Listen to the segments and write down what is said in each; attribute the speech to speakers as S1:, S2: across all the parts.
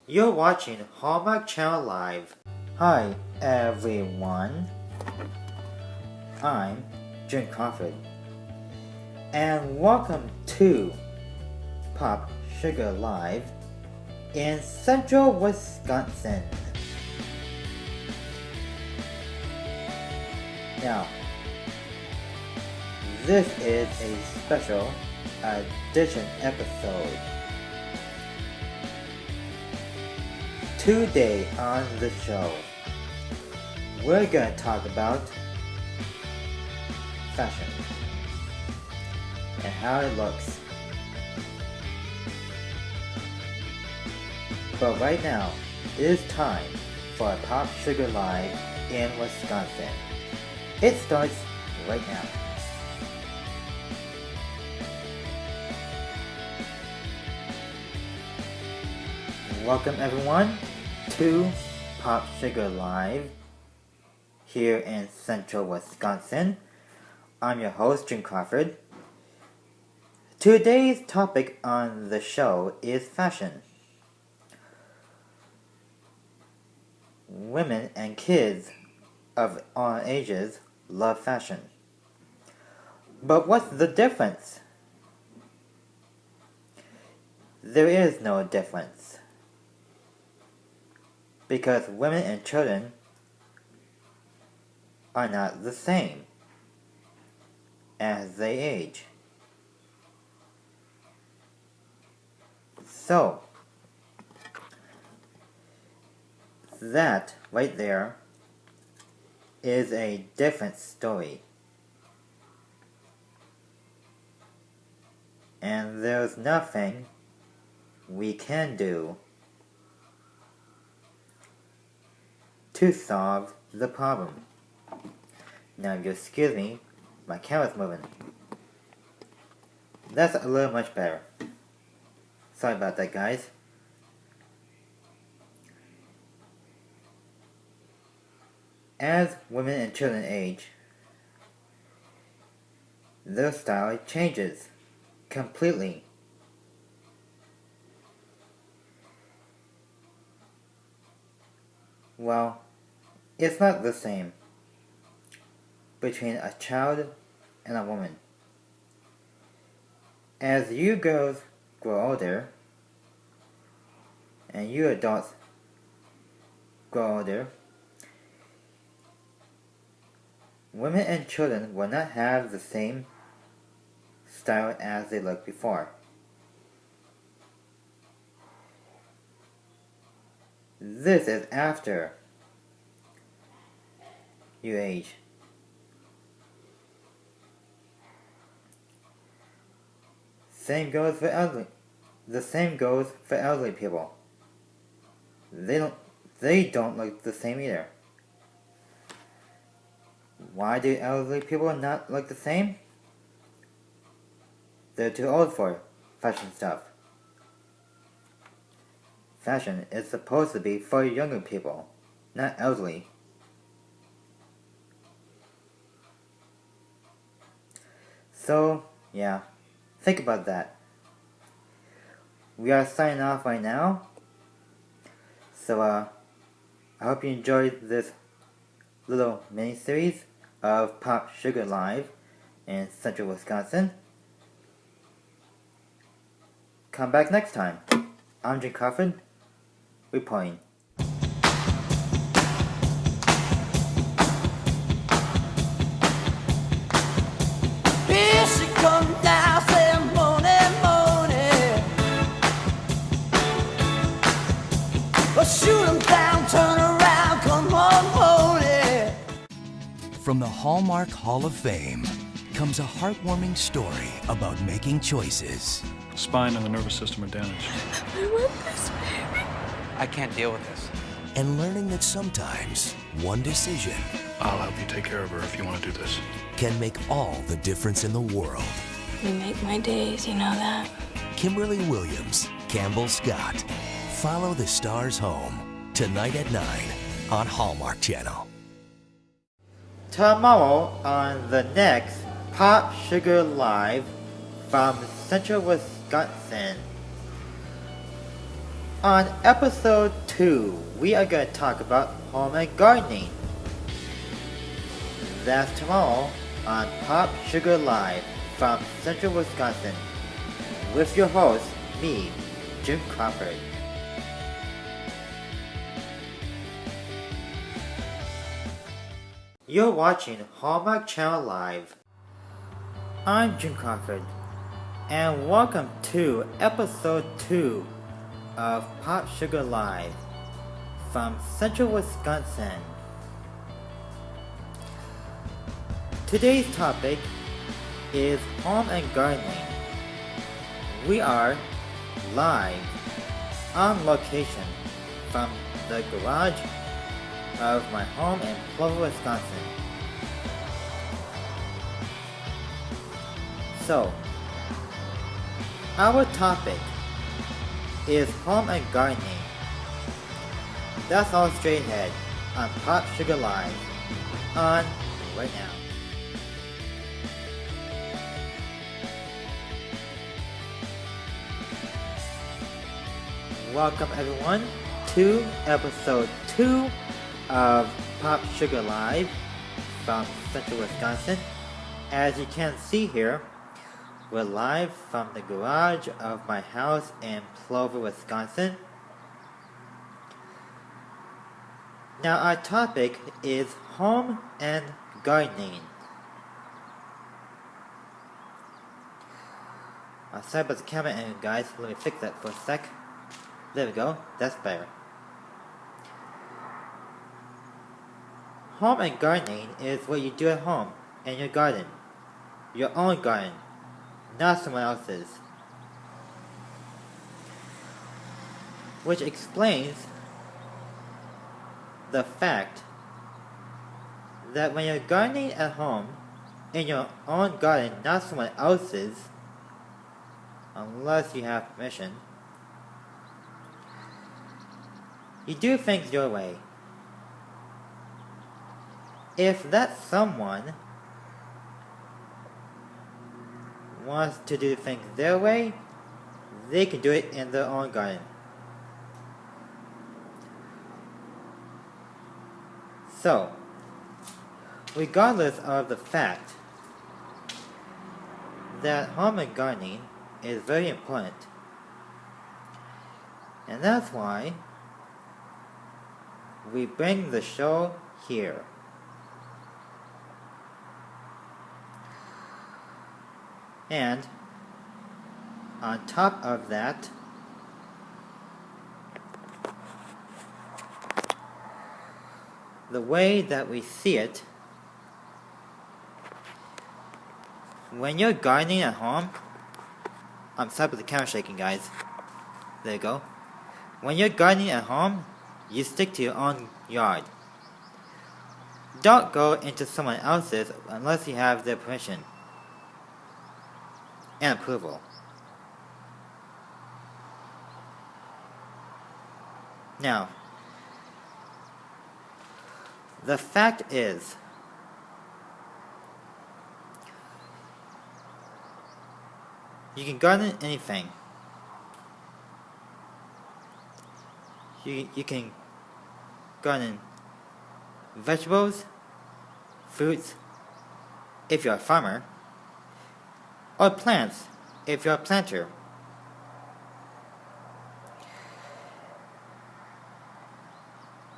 S1: You're watching Hallmark Channel Live. Hi everyone, I'm Jim Crawford, and welcome to Pop Sugar Live in Central Wisconsin. Now, this is a special edition episode. Today on the show, we're going to talk about fashion and how it looks. But right now, it is time for a Pop Sugar Live in Wisconsin. It starts right now. Welcome everyone to Pop Sugar Live here in Central Wisconsin. I'm your host, Jim Crawford. Today's topic on the show is fashion. Women and kids of all ages love fashion. But what's the difference? There is no difference. Because women and children are not the same as they age. So, that right there is a different story. And there's nothing we can do to solve the problem. Now, if you excuse me, my camera's moving. That's a little much better. Sorry about that, guys. As women and children age, their style changes completely. Well, it's not the same between a child and a woman. As you girls grow older, and you adults grow older, women and children will not have the same style as they looked before. This is after you age. The same goes for elderly people. They don't look the same either. Why do elderly people not look the same? They're too old for fashion stuff. Fashion is supposed to be for younger people, not elderly. So, yeah, think about that. We are signing off right now. So, I hope you enjoyed this little mini-series of Pop Sugar Live in Central Wisconsin. Come back next time. I'm Jim Crawford, reporting.
S2: Here she comes now, saying morning, morning. Well, shoot 'em down, turn around, come on, hold it.
S3: From the Hallmark Hall of Fame comes a heartwarming story about making choices.
S4: Spine and the nervous system are damaged.
S5: I want this baby.
S6: I can't deal with this.
S3: And learning that sometimes one decision
S4: I'll help you take care of her if you want to do this.
S3: can make all the difference in the world.
S5: You make my days, you know that.
S3: Kimberly Williams, Campbell Scott. Follow the stars home tonight at 9 on Hallmark Channel.
S1: Tomorrow on the next Pop Sugar Live from Central Wisconsin. On episode 2, we are going to talk about home and gardening. That's tomorrow on Pop Sugar Live from Central Wisconsin with your host, me, Jim Crawford. You're watching Hallmark Channel Live. I'm Jim Crawford, and welcome to episode 2 of Pop Sugar Live from Central Wisconsin. Today's topic is home and gardening. We are live on location from the garage of my home in Plover, Wisconsin. So, our topic is home and gardening. That's all straight ahead on Pop Sugar Live on right now. Welcome everyone to episode 2 of Pop Sugar Live from Central Wisconsin. As you can see here, we're live from the garage of my house in Plover, Wisconsin. Now our topic is home and gardening. Sorry about the camera angle, guys. Let me fix that for a sec. There we go. That's better. Home and gardening is what you do at home in your garden. Your own garden, not someone else's. Which explains the fact that when you're gardening at home, in your own garden, not someone else's, unless you have permission, you do things your way. If that someone wants to do things their way, they can do it in their own garden. So, regardless of the fact that home and gardening is very important, and that's why we bring the show here. And on top of that, the way that we see it, when you're gardening at home, I'm sorry with the camera shaking, guys. There you go. When you're gardening at home, you stick to your own yard. Don't go into someone else's unless you have their permission and approval. Now, the fact is, you can garden anything. You can garden vegetables, fruits, if you're a farmer, or plants, if you're a planter.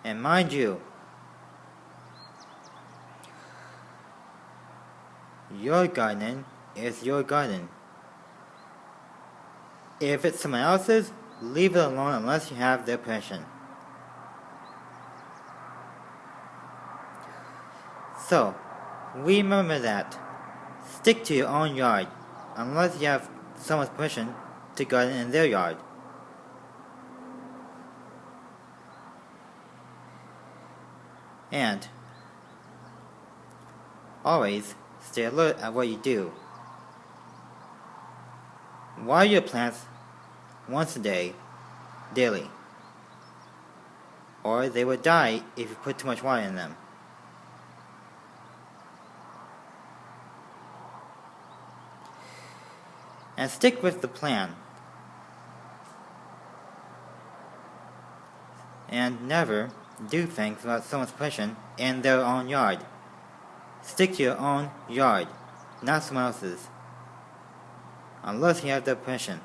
S1: And mind you, your garden is your garden. If it's someone else's, leave it alone unless you have their permission. So, remember that. Stick to your own yard unless you have someone's permission to garden in their yard. And always stay alert at what you do. Water your plants once a day, daily, or they will die if you put too much water in them. And stick with the plan. And never do things without someone's permission in their own yard. Stick to your own yard, not someone else's, unless you have their permission.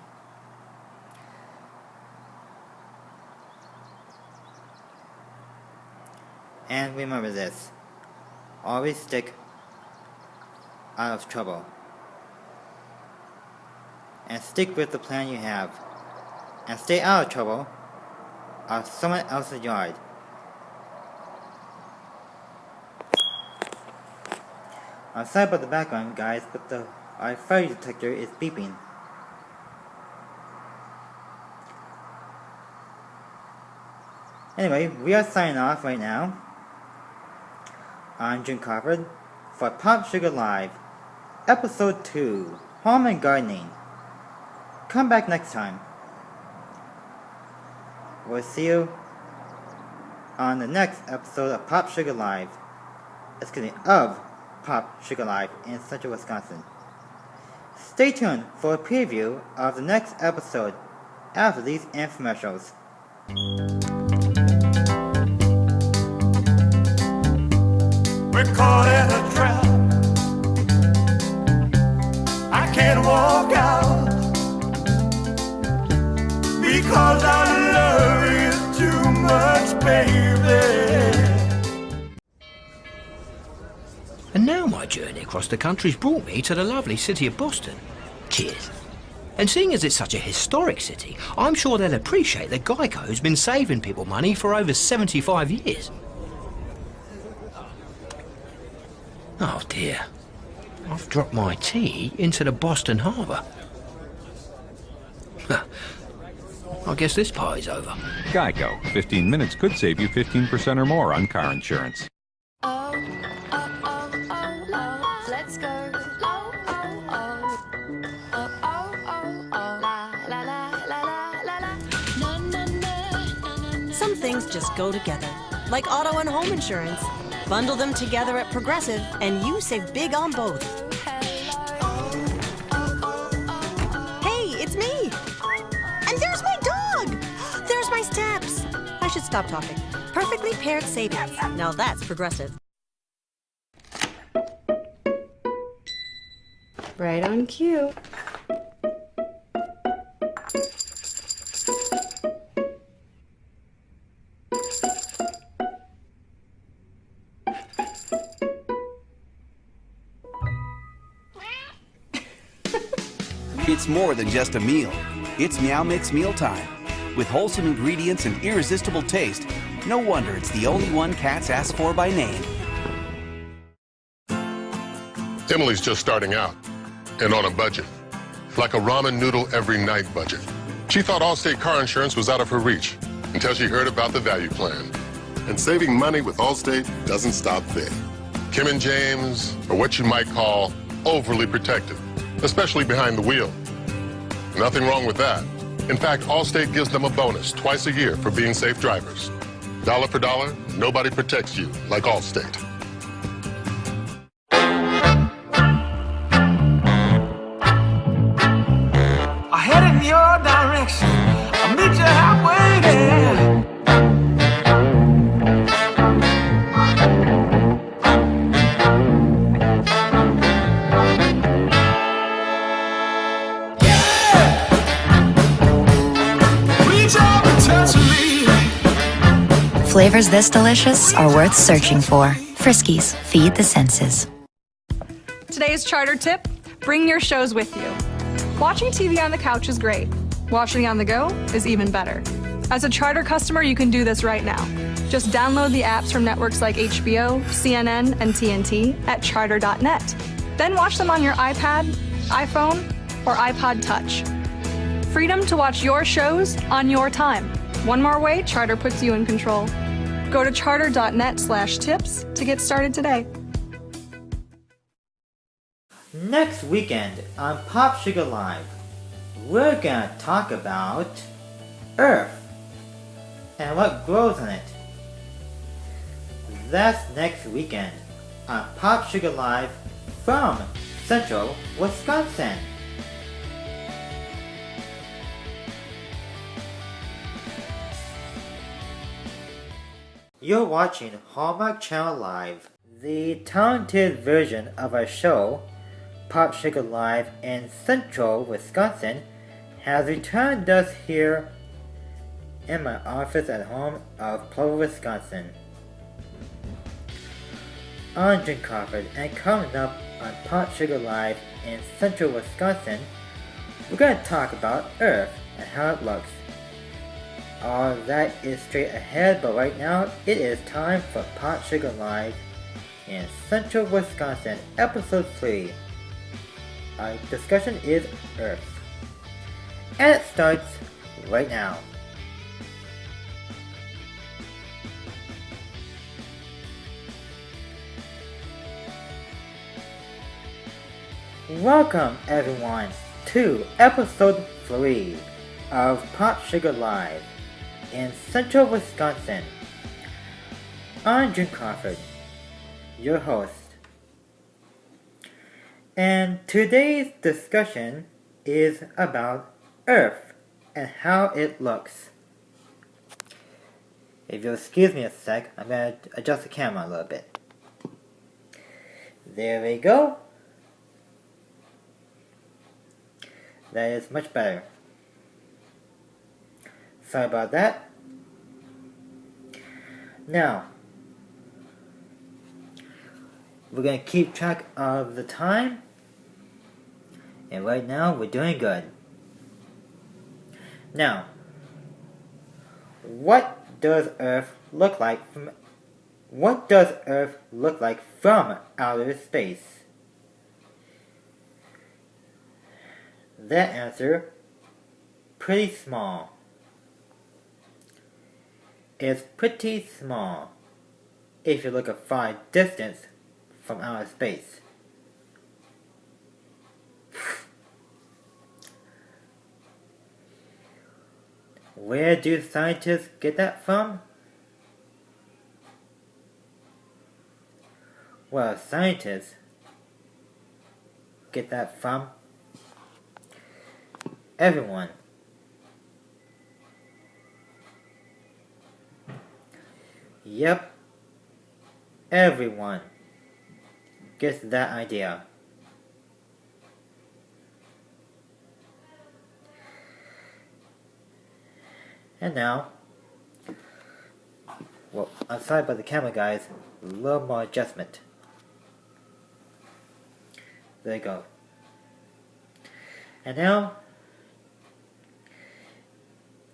S1: And remember this, always stick out of trouble. And stick with the plan you have. And stay out of trouble of someone else's yard. I'm sorry about the background, guys, but our fire detector is beeping. Anyway, we are signing off right now. I'm Jim Crawford for Pop Sugar Live, Episode 2, Home and Gardening. Come back next time. We'll see you on the next episode of Pop Sugar Live. Of Pop Sugar Live in Central Wisconsin. Stay tuned for a preview of the next episode after these infomercials.
S2: We're caught in a trap. I can't walk out because our love is too much, baby.
S7: And now my journey across the country's brought me to the lovely city of Boston. Cheers. And seeing as it's such a historic city, I'm sure they'll appreciate that Geico's been saving people money for over 75 years. Oh dear, I've dropped my tea into the Boston Harbour. I guess this party's over.
S8: Geico. 15 minutes could save you 15% or more on car insurance.
S5: Oh, oh, oh, oh, oh, let's go. Oh, oh, oh. Oh, oh, oh, oh, la, la, la, la, la, la. Na, na, na, na, na.
S9: Some things just go together, like auto and home insurance. Bundle them together at Progressive, and you save big on both. Hey, it's me! And there's my dog! There's my steps! I should stop talking. Perfectly paired savings. Now that's Progressive.
S5: Right on cue.
S10: It's more than just a meal. It's Meow Mix Mealtime. With wholesome ingredients and irresistible taste, no wonder it's the only one cats ask for by name.
S11: Emily's just starting out and on a budget. Like a ramen noodle every night budget. She thought Allstate car insurance was out of her reach until she heard about the value plan. And saving money with Allstate doesn't stop there. Kim and James are what you might call overly protective, especially behind the wheel. Nothing wrong with that. In fact, Allstate gives them a bonus twice a year for being safe drivers. Dollar for dollar, nobody protects you like Allstate.
S2: I head in your direction. I'll meet you halfway there.
S12: Flavors this delicious are worth searching for. Friskies, feed the senses.
S13: Today's charter tip, bring your shows with you. Watching TV on the couch is great. Watching on the go is even better. As a charter customer, you can do this right now. Just download the apps from networks like HBO, CNN, and TNT at charter.net. Then watch them on your iPad, iPhone, or iPod Touch. Freedom to watch your shows on your time. One more way Charter puts you in control. Go to charter.net/tips to get started today.
S1: Next weekend on Pop Sugar Live, we're gonna talk about Earth and what grows on it. That's next weekend on Pop Sugar Live from Central Wisconsin. You're watching Hallmark Channel Live. The talented version of our show, Pop Sugar Live in Central Wisconsin, has returned us here in my office at home of Plover, Wisconsin. I'm Jim Crawford, and coming up on Pop Sugar Live in Central Wisconsin, we're going to talk about Earth and how it looks. All that is straight ahead, but right now it is time for Pop Sugar Live in Central Wisconsin, Episode 3. Our discussion is Earth. And it starts right now. Welcome everyone to Episode 3 of Pop Sugar Live in Central Wisconsin. I'm Jim Crawford, your host. And today's discussion is about Earth and how it looks. If you'll excuse me a sec, I'm going to adjust the camera a little bit. There we go. That is much better. Sorry about that. Now, we're going to keep track of the time. And right now, we're doing good. Now, what does Earth look like from outer space? That answer, pretty small. It's pretty small if you look at far distance from outer space. Where do scientists get that from? Well, scientists get that from everyone. Yep, everyone gets that idea. And now, well, I'm sorry about the camera guys, a little more adjustment. There you go. And now,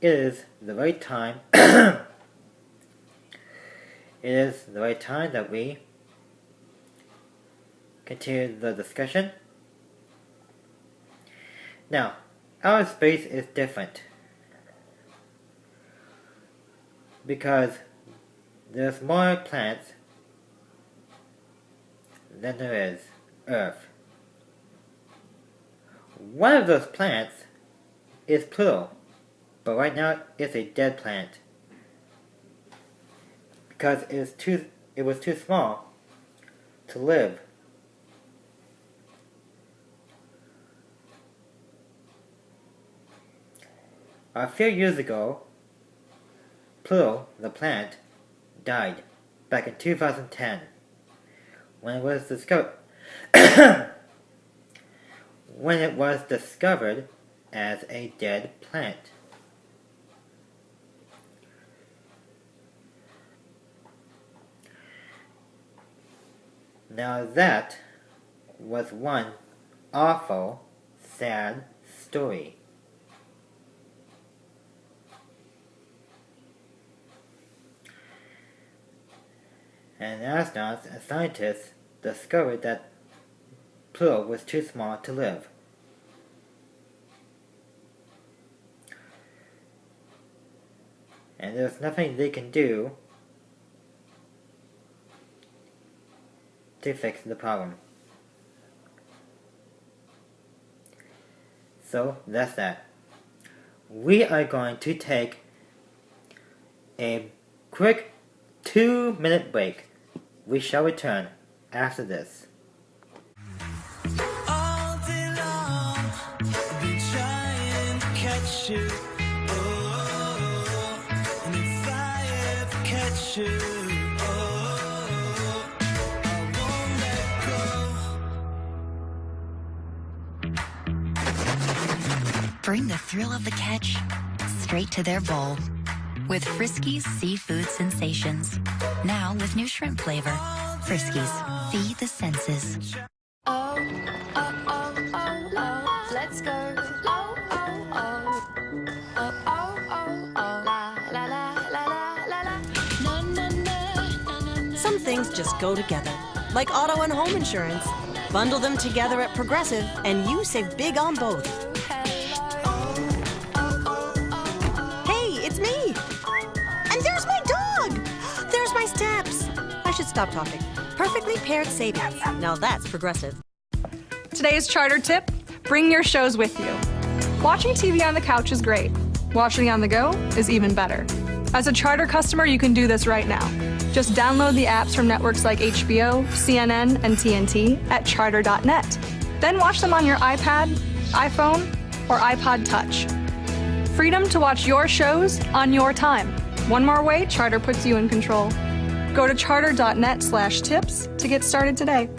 S1: it is the right time it is the right time that we continue the discussion. Now, outer space is different because there's more planets than there is Earth. One of those planets is Pluto, but right now it's a dead planet because it was too small to live. A few years ago, Pluto, the planet, died back in 2010 when it was discovered as a dead planet. Now that was one awful, sad story. And astronauts and scientists discovered that Pluto was too small to live. And there's nothing they can do to fix the problem. So that's that. We are going to take a quick 2-minute break. We shall return after this.
S2: All day long, I've been trying to catch you. Oh, and if I ever catch you,
S12: Bring the thrill of the catch straight to their bowl with Friskies Seafood Sensations. Now with new shrimp flavor. Friskies, feed the senses.
S5: Oh, oh, oh, oh, oh, let's go. Oh, oh, oh. Oh, oh, oh, oh, la, la, la, la, la, la, la. Na, na, na, na, na.
S9: Some things just go together, like auto and home insurance. Bundle them together at Progressive, and you save big on both. Hey, it's me! And there's my dog! There's my steps! I should stop talking. Perfectly paired savings. Now that's Progressive.
S13: Today's charter tip, bring your shows with you. Watching TV on the couch is great. Watching on the go is even better. As a charter customer, you can do this right now. Just download the apps from networks like HBO, CNN, and TNT at charter.net. Then watch them on your iPad, iPhone, or iPod Touch. Freedom to watch your shows on your time. One more way Charter puts you in control. Go to charter.net/tips to get started today.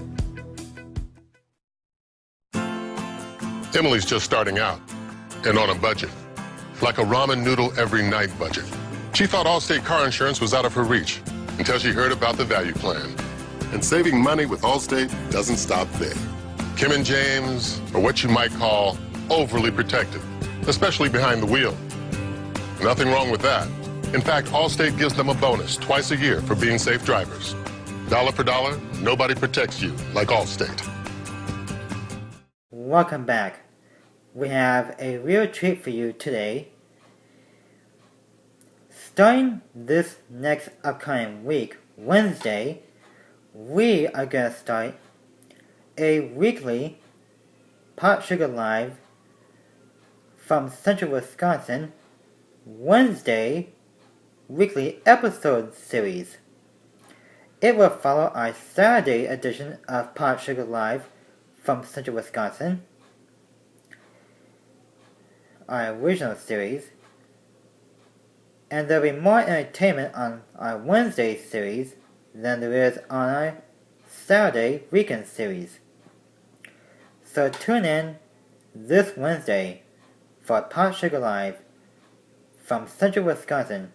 S11: Emily's just starting out and on a budget, like a ramen noodle every night budget. She thought Allstate car insurance was out of her reach until she heard about the value plan. And saving money with Allstate doesn't stop there. Kim and James are what you might call overly protective, especially behind the wheel. Nothing wrong with that. In fact, Allstate gives them a bonus twice a year for being safe drivers. Dollar for dollar, nobody protects you like Allstate.
S1: Welcome back. We have a real treat for you today. Starting this next upcoming week, Wednesday, we are going to start a weekly POPSUGAR Live from Central Wisconsin Wednesday weekly episode series. It will follow our Saturday edition of POPSUGAR Live from Central Wisconsin, our original series, and there will be more entertainment on our Wednesday series than there is on our Saturday weekend series. So tune in this Wednesday for POPSUGAR Live from Central Wisconsin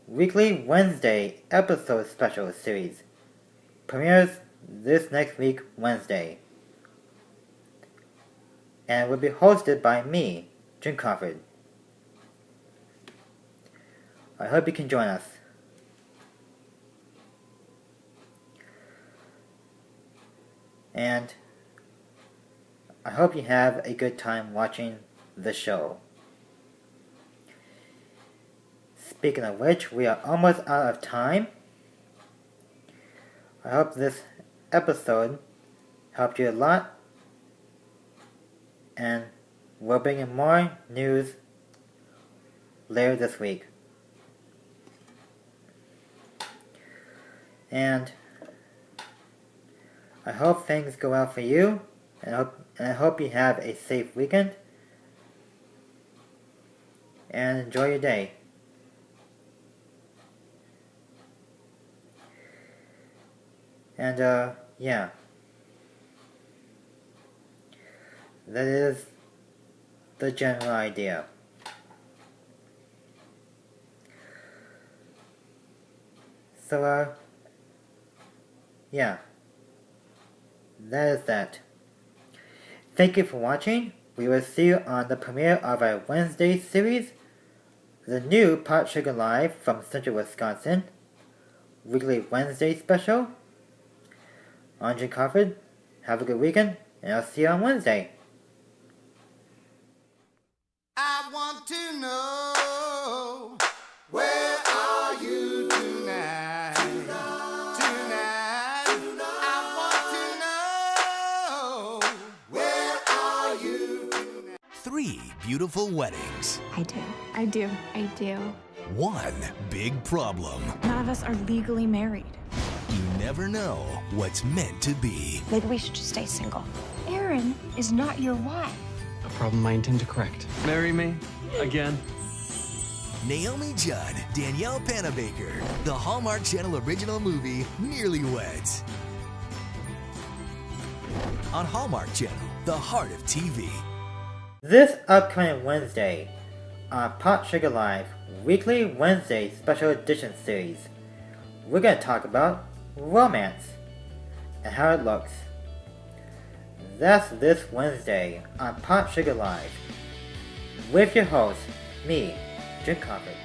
S1: weekly Wednesday episode special series. Premieres this next week Wednesday, and will be hosted by me, Jim Crawford. I hope you can join us. And I hope you have a good time watching the show. Speaking of which, we are almost out of time. I hope this episode helped you a lot, and we'll bring in more news later this week. And I hope things go well for you, and I hope you have a safe weekend, and enjoy your day. And yeah, that is the general idea. So yeah, that is that. Thank you for watching. We will see you on the premiere of our Wednesday series, the new POPSUGAR Live from Central Wisconsin weekly Wednesday special. I'm Jim Crawford. Have a good weekend, and I'll see you on Wednesday.
S2: I want to know, where are you tonight? Tonight. I want to know, where are you tonight?
S3: 3 beautiful weddings.
S14: I do.
S3: One big problem.
S14: None of us are legally married.
S3: You never know what's meant to be.
S14: Maybe we should just stay single. Erin is not your wife.
S15: A problem I intend to correct. Marry me? Again?
S3: Naomi Judd, Danielle Panabaker, the Hallmark Channel original movie, Nearly Weds. On Hallmark Channel, the heart of TV.
S1: This upcoming Wednesday on Pop Sugar Live Weekly Wednesday Special Edition Series, we're going to talk about romance and how it looks. That's this Wednesday on Pop Sugar Live with your host, me, Jim Coffey.